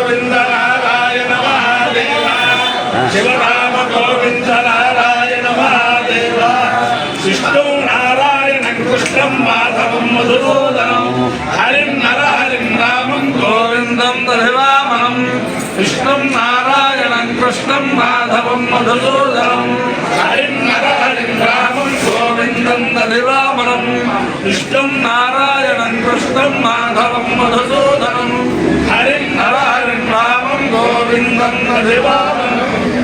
గోవింద నారాయణ మహాదేవ శివరామ గోవింద నారాయణ మహాదేవ విష్ణు నారాయణం కృష్ణం మాధవం మధుసూదనం హరిం నరహరిం రామం గోవిందం దశవామనం విష్ణుం నారాయణం కృష్ణం మాధవం మధుసూదనం హరిం నరహరిం రామం గోవిందం దశవామనం విష్ణుం నారాయణం కృష్ణం మాధవం మధుసూదనం హరిం నరహరిం రామం గోవిందం దశవామనం.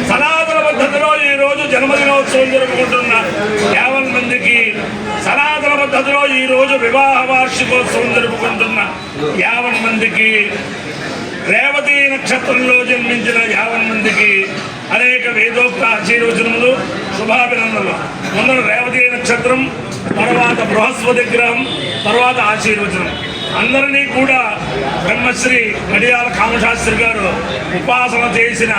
సనాతన పద్ధతిలో ఈ రోజు జన్మదినోత్సవం జరుపుకుంటున్న 50 మందికి, సనాతన పద్ధతిలో ఈ రోజు వివాహ వార్షికోత్సవం జరుపుకుంటున్న 50 మందికి, రేవతి నక్షత్రంలో జన్మించిన 50 మందికి అనేక వేదోక్త ఆశీర్వచనములు, శుభాభినందనలు. ముందు రేవతి నక్షత్రం, తర్వాత బృహస్పతి గ్రహం, తర్వాత ఆశీర్వచనం. అందరినీ కూడా బ్రహ్మశ్రీ గడియాల కామశాస్త్రి గారు ఉపాసన చేసిన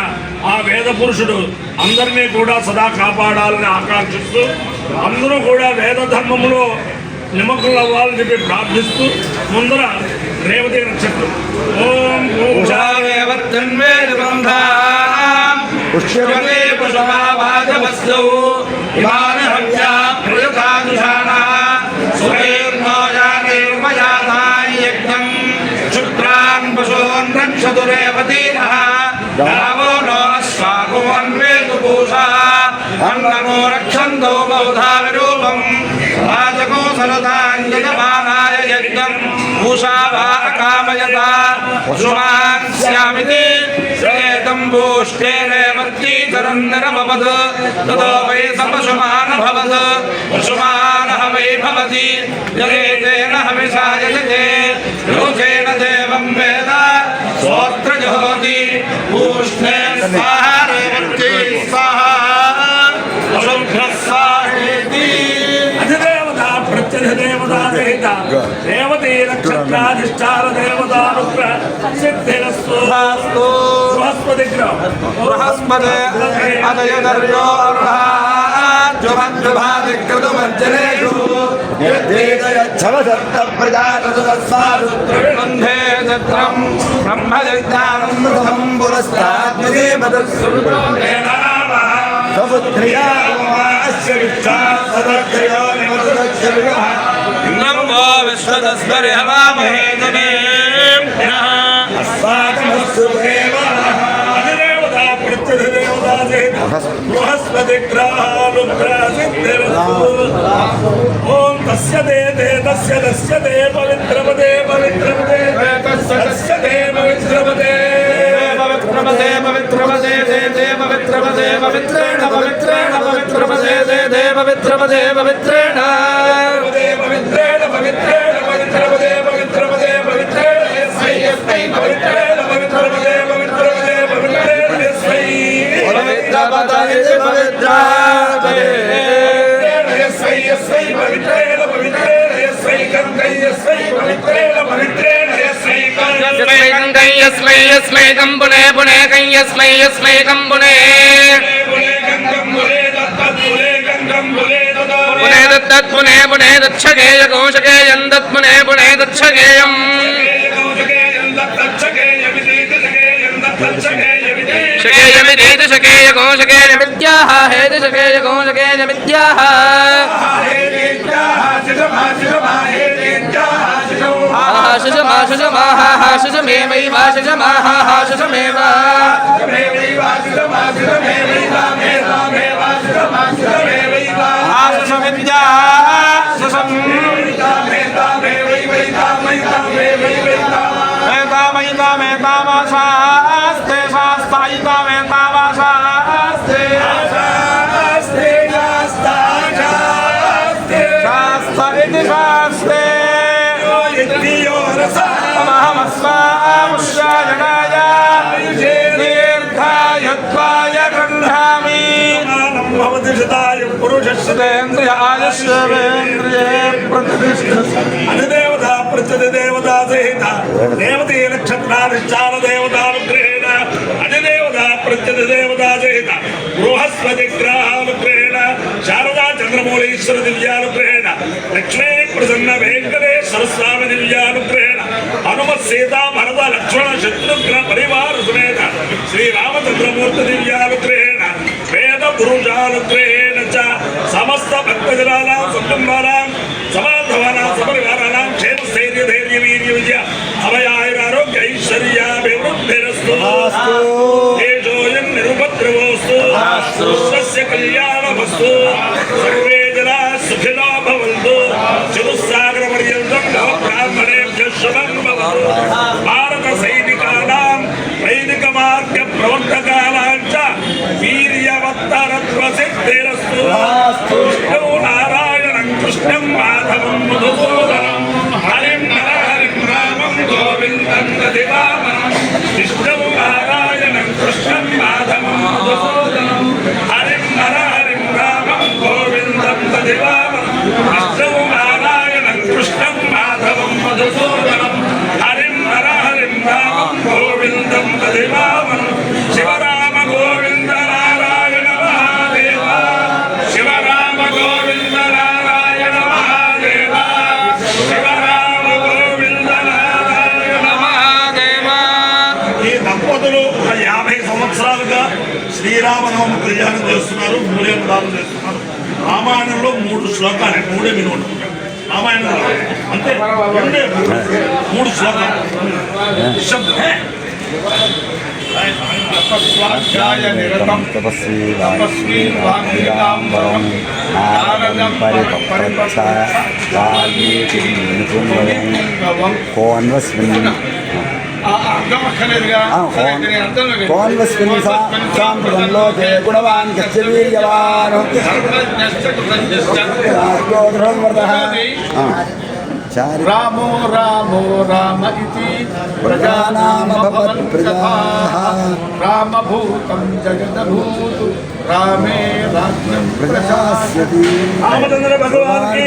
ఆ వేద పురుషుడు అందరినీ కూడా సదా కాపాడాలని ఆకాంక్షిస్తూ, అందరూ కూడా వేద ధర్మములో నిమగ్నులు అవ్వాలని చెప్పి ప్రార్థిస్తూ ముందర రేవతి నక్షత్రం. ఓం రేవతీనః రామో నో అశ్వాకో అన్వేతు పూషా అన్నమో రక్షంతో బౌధా విరూపం రాజకో సరదాంజనమానాయ యజ్ఞం పూషా వా అకామయత పశుమాన్ స్యామితి శ్రేతం భూష్ఠేరేవత్తి చరందరమవద్ తదో వై సపశుమాన్ భవద్ పశుమానః వై భవతి జరేతేన హవిషాయతే యోచేన దేవం వేద స్తోత్ర జహోతి పూష్ణే స్వాహా రేవత్తి స్వాహా అశుభ్ర స్వాహేతి. అధిదేవత ప్రత్యధిదేవతా సహిత రేవతి నక్షత్రాధిష్టాన దేవతానుగ్ర సిద్ధిరస్తు. బృహస్పతి గ్రహం బృహస్పతి అదయదర్యో అర్హాద్యుమద్యుభాదిక్రతుమర్జనేషు యద్వేదయచ్చవసప్తప్రజాతసుతస్వాదుత్రవిబంధే చత్రం బ్రహ్మజజ్ఞానం పురస్తాత్మజేమదస్సురుత్రేణ సపుత్ర్యా విష్టాసదక్షయో నిమసుదక్షవిగః నమో విశ్వదస్వరి హవామహే జనేభ్యః అస్మాకమస్తు దేవః. అధిదేవతా ప్రత్యధిదేవతా సహిత బృహస్పతి గ్రహానుగ్రహ సిద్ధిరస్తు. ఓం తస్య దే తస్య దే పవిత్రపదే పవిత్రపదే తస్య దే పవిత్రపదే పవిత్రపదే పవిత్రపదే దే పవిత్రపదే పవిత్రేణ పవిత్రేణ పవిత్రపదే దే పవిత్రపదే పవిత్రేణ పవిత్రేణ పవిత్రేణ పవిత్రపదే పవిత్రపదే పవిత్రేణ యస్మై యస్మై పవిత్రేణ పవిత్రపదే పవిత్రపదే పవిత్రేణ యస్మై పవిత్రపదే పవిత్రపదే యస్మై యస్మై పవిత్రేణ పవిత్రేణ యస్మై గంగై యస్మై పవిత్రేణ పవిత్రేణ యస్మై గంగై యస్మై యస్మై కంబునే పునే గం యస్మై యస్మై కంబునే పునే గంగం పునే దత్తత్పునే గంగం పునే పునే దత్తత్పునే పునే దచ్చగేయ కోశగేయం దత్పునే పునే దచ్చగేయం శకేయమిదేత శకేయ కోశకేయ విద్యాః హేత శకేయ కోశకేయ విద్యాః అధిదేవతా ప్రత్యధిదేవతా సహిత రేవతి నక్షత్రాధిష్టాన దేవతానుగ్రహేణ అధిదేవతా ప్రత్యధిదేవతా సహిత బృహస్పతి గ్రహానుగ్రహేణ శారదా చంద్రమౌళీశ్వర దివ్యానుగ్రహేణ లక్ష్మీ ప్రసన్న వెంకటేశ్వర స్వామి దివ్యానుగ్రహేణ హనుమత్ సీతా భరత లక్ష్మణ శత్రుఘ్న పరివార रुद्रमूर्ति दिव्यानुग्रहेण वेद पुरुषानुग्रहेण च समस्त भक्तजनानां कुटुम्बानां समाधवानां सपरिवाराणां क्षेम स्थैर्य धैर्य वीर्य विजय अभयायुरारोग्य ऐश्वर्याभिवृद्धिरस्तु तेजोऽयं निरुपद्रवोऽस्तु विश्वस्य कल्याणमस्तु सर्वे जनाः सुखिनो भवन्तु चतुस्सागरपर्यन्तं नवब्राह्मणेभ्यः शुभं भवतु भारतसैनिकानां वैदिकमार्गप्रवर्तकानां च वीर्यवत्तरत्वसिद्धिरस्तु विष्णु नारायणं कृष्णं माधवं मधुसूदनं हरिं हरिं रामं गोविन्दं दधिवामनं विष्णु नारायणं कृष्णं माधवं मधुसूदनं हरिं हरिं रामं गोविन्दं दधिवामनं विष्णु नारायणं कृष्णं माधवं मधुसूदनं हरिं हरिं रामं गोविन्दं दधिवामनं शिवराम गोविन्द नारायण महादेव शिवराम गोविन्द नारायण महादेव शिवराम गोविन्द नारायण महादेव ఈ దంపతులు ఒక 50 సంవత్సరాలుగా శ్రీరామనవమి కళ్యాణం చేస్తున్నారు, మూడేళ్ళు చేస్తున్నారు. రామాయణంలో 3 శ్లోకాలు, 3 వినోడు రామాయణంలో అంతే, 3 శ్లోకాలు స్వాధ్యాయ నిరతం తపస్వీ వాగ్మితాంబరం నారదం పరిపక్వచ్ఛాయాన్నిపుంగవం కోన్వస్మిన్ కోన్వస్మిన్ సాంప్రదంలో తే గుణవాన్ గచ్చ వీర్యవాన్ రామో రామో రామ ఇతి ప్రజానామభవత్ ప్రజాః రామభూతం జగదభూతు రామే రాజ్యం ప్రజాస్యతి రామచంద్ర భగవాన్ కి